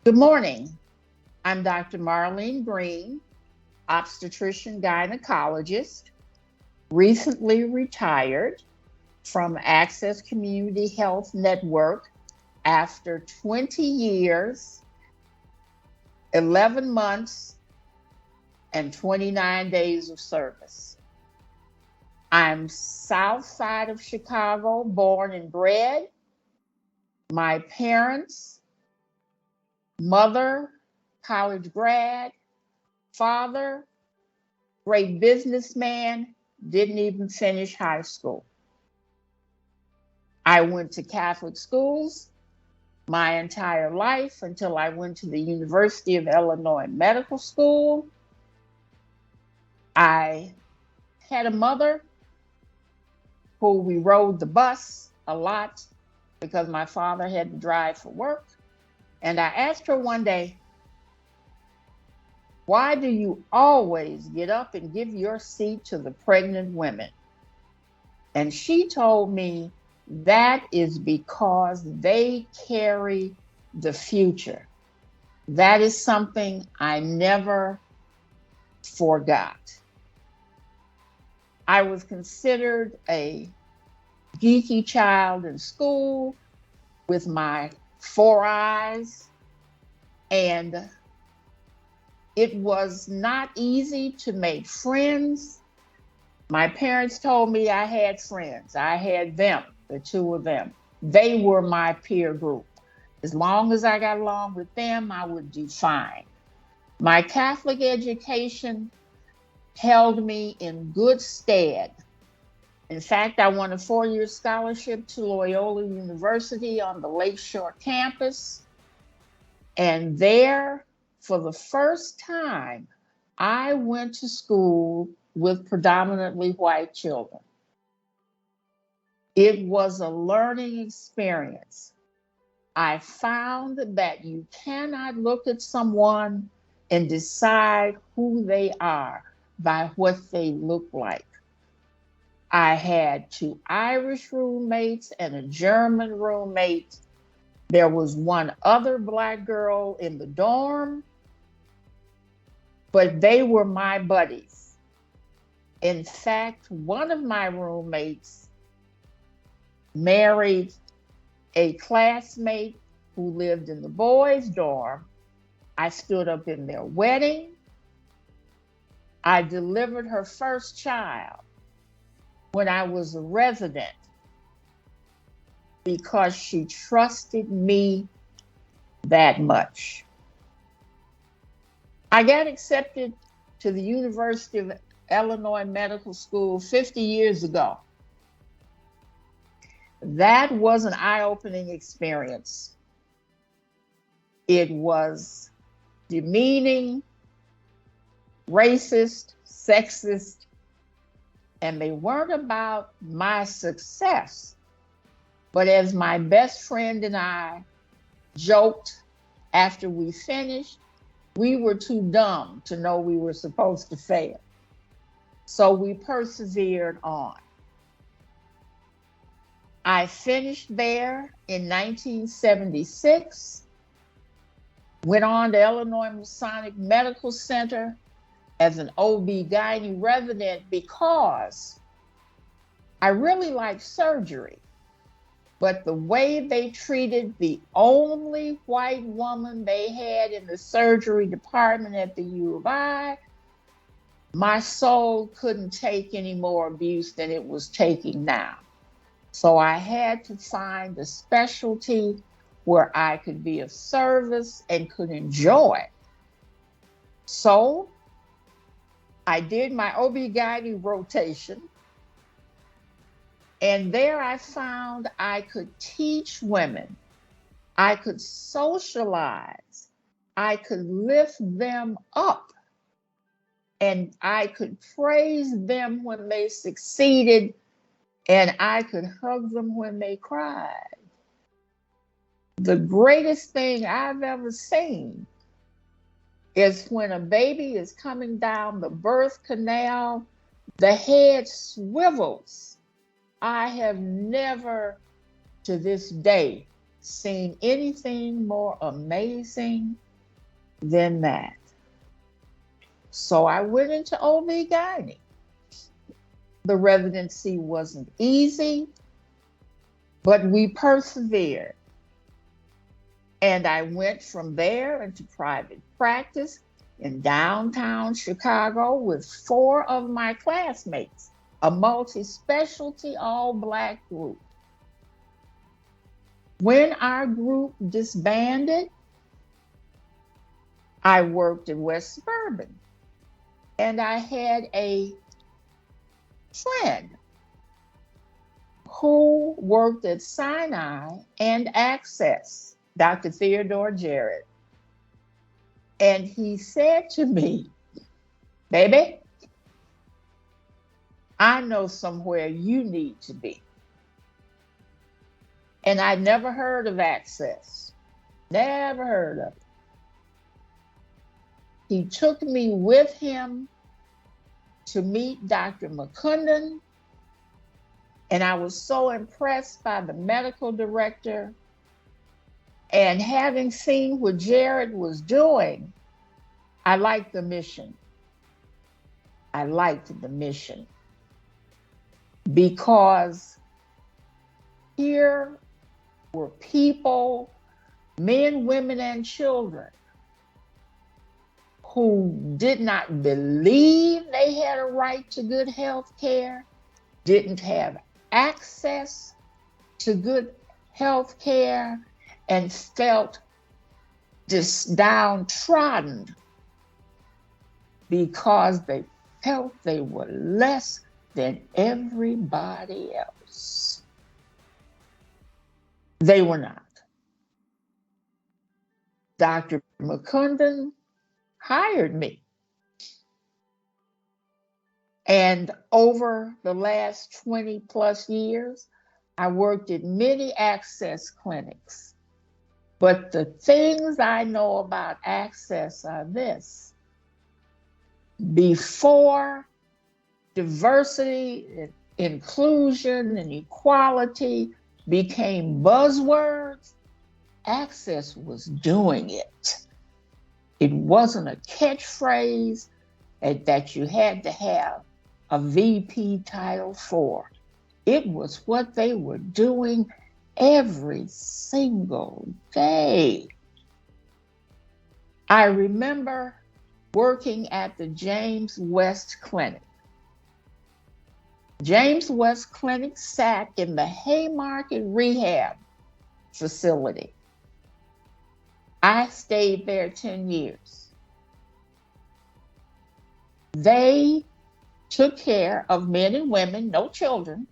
Good morning. I'm Dr. Marlene Green, obstetrician gynecologist, recently retired from Access Community Health Network after 20 years, 11 months, and 29 days of service. I'm south side of Chicago, born and bred. My parents, mother, college grad, father, great businessman, didn't even finish high school. I went to Catholic schools my entire life until I went to the University of Illinois Medical School. I had a mother who we rode the bus a lot because my father had to drive for work. And I asked her one day, why do you always get up and give your seat to the pregnant women? And she told me that is because they carry the future. That is something I never forgot. I was considered a geeky child in school with my four eyes, and it was not easy to make friends. My parents told me I had friends. I had them, the two of them. They were my peer group. As long as I got along with them, I would do fine. My Catholic education held me in good stead. In fact, I won a 4-year scholarship to Loyola University on the Lakeshore campus. And there, for the first time, I went to school with predominantly white children. It was a learning experience. I found that you cannot look at someone and decide who they are by what they look like. I had two Irish roommates and a German roommate. There was one other Black girl in the dorm, but they were my buddies. In fact, one of my roommates married a classmate who lived in the boys' dorm. I stood up in their wedding. I delivered her first child when I was a resident because she trusted me that much. I got accepted to the University of Illinois Medical School 50 years ago. That was an eye-opening experience. It was demeaning, racist, sexist, and they weren't about my success. But as my best friend and I joked after we finished, we were too dumb to know we were supposed to fail. So we persevered on. I finished there in 1976, went on to Illinois Masonic Medical Center as an OB-GYN resident because I really liked surgery. But the way they treated the only white woman they had in the surgery department at the U of I, my soul couldn't take any more abuse than it was taking now. So I had to find a specialty where I could be of service and could enjoy. So I did my OB-GYN rotation. And there I found I could teach women, I could socialize, I could lift them up, and I could praise them when they succeeded, and I could hug them when they cried. The greatest thing I've ever seen is when a baby is coming down the birth canal, the head swivels. I have never, to this day, seen anything more amazing than that. So I went into OB-GYN. The residency wasn't easy, but we persevered. And I went from there into private practice in downtown Chicago with 4 of my classmates, a multi-specialty all-Black group. When our group disbanded, I worked in West Suburban, and I had a friend who worked at Sinai and Access, Dr. Theodore Jarrett. And he said to me, baby, I know somewhere you need to be. And I never heard of Access, never heard of it. He took me with him to meet Dr. McCundon, and I was so impressed by the medical director. And having seen what Jared was doing, I liked the mission. I liked the mission because here were people, men, women, and children, who did not believe they had a right to good health care, didn't have access to good health care, and felt just downtrodden because they felt they were less than everybody else. They were not. Dr. McCundon hired me. And over the last 20 plus years, I worked at many Access clinics. But the things I know about Access are this. Before diversity, inclusion, and equality became buzzwords, Access was doing it. It wasn't a catchphrase that you had to have a VP title for. It was what they were doing every single day. I remember working at the James West Clinic. James West Clinic sat in the Haymarket Rehab facility. I stayed there 10 years. They took care of men and women, no children,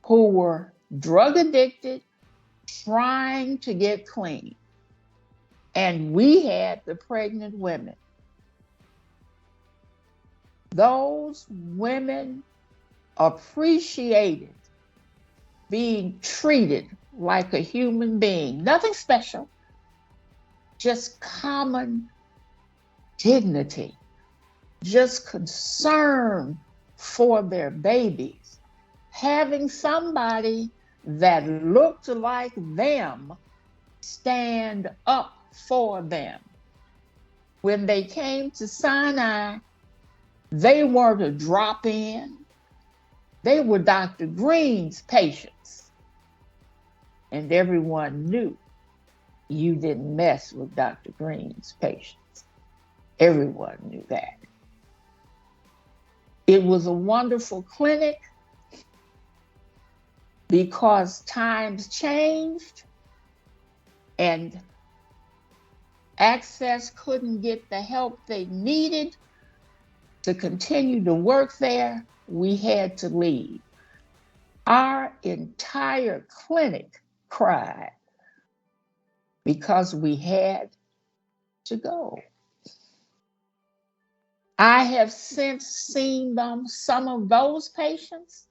who were drug addicted, trying to get clean. And we had the pregnant women. Those women appreciated being treated like a human being. Nothing special, just common dignity, just concern for their babies. Having somebody that looked like them stand up for them. When they came to Sinai, they weren't a drop-in. They were Dr. Green's patients. And everyone knew you didn't mess with Dr. Green's patients. Everyone knew that. It was a wonderful clinic because times changed and Access couldn't get the help they needed to continue to work there. We had to leave. Our entire clinic cried because we had to go. I have since seen some of those patients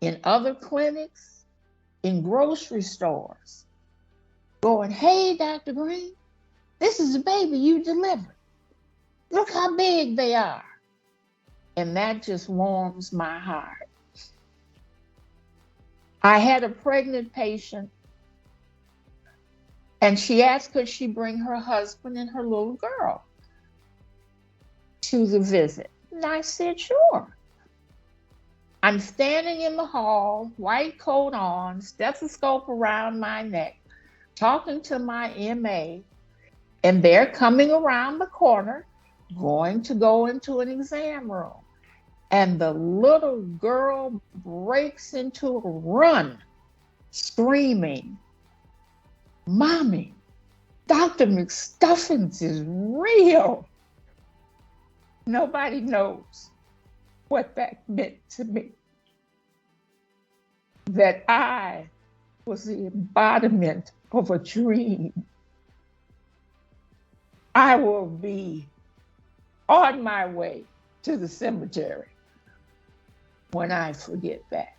in other clinics, in grocery stores, going, hey, Dr. Green, this is a baby you delivered. Look how big they are. And that just warms my heart. I had a pregnant patient And she asked, could she bring her husband and her little girl to the visit? And I said, sure. I'm standing in the hall, white coat on, stethoscope around my neck, talking to my MA, and they're coming around the corner, going to go into an exam room. And the little girl breaks into a run, screaming, Mommy, Dr. McStuffins is real. Nobody knows what that meant to me. That I was the embodiment of a dream. I will be on my way to the cemetery when I forget that.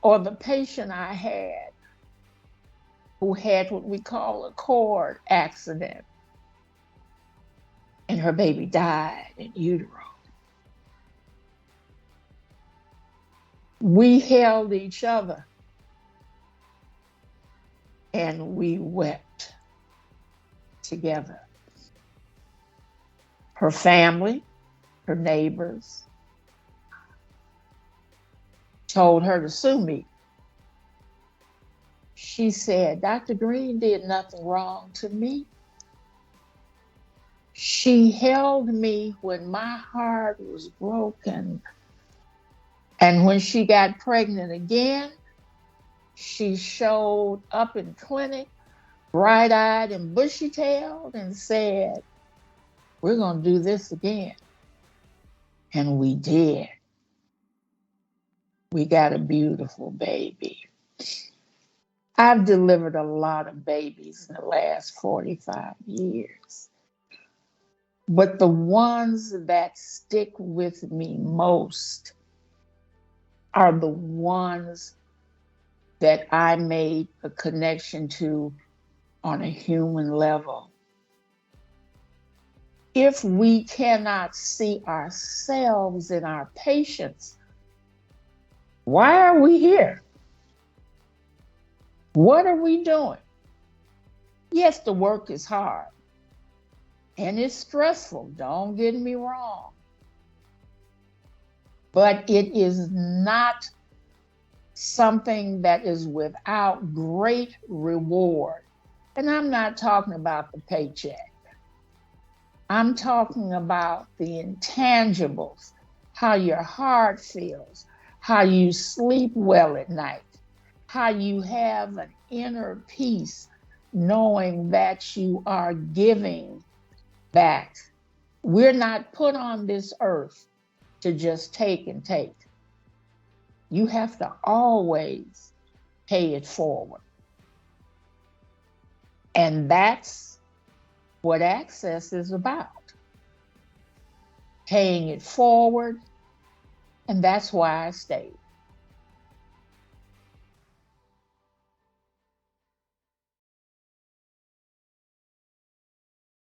Or the patient I had who had what we call a cord accident, and her baby died in utero. We held each other and we wept together. Her family, her neighbors, told her to sue me. She said, Dr. Green did nothing wrong to me. She held me when my heart was broken. And when she got pregnant again, she showed up in clinic, bright-eyed and bushy-tailed, and said, we're going to do this again. And we did. We got a beautiful baby. I've delivered a lot of babies in the last 45 years. But the ones that stick with me most are the ones that I made a connection to on a human level. If we cannot see ourselves in our patients, why are we here? What are we doing? Yes, the work is hard and it's stressful, don't get me wrong. But it is not something that is without great reward. And I'm not talking about the paycheck. I'm talking about the intangibles, how your heart feels, how you sleep well at night, how you have an inner peace knowing that you are giving back. We're not put on this earth to just take and take. You have to always pay it forward. And that's what Access is about. Paying it forward. And that's why I stayed.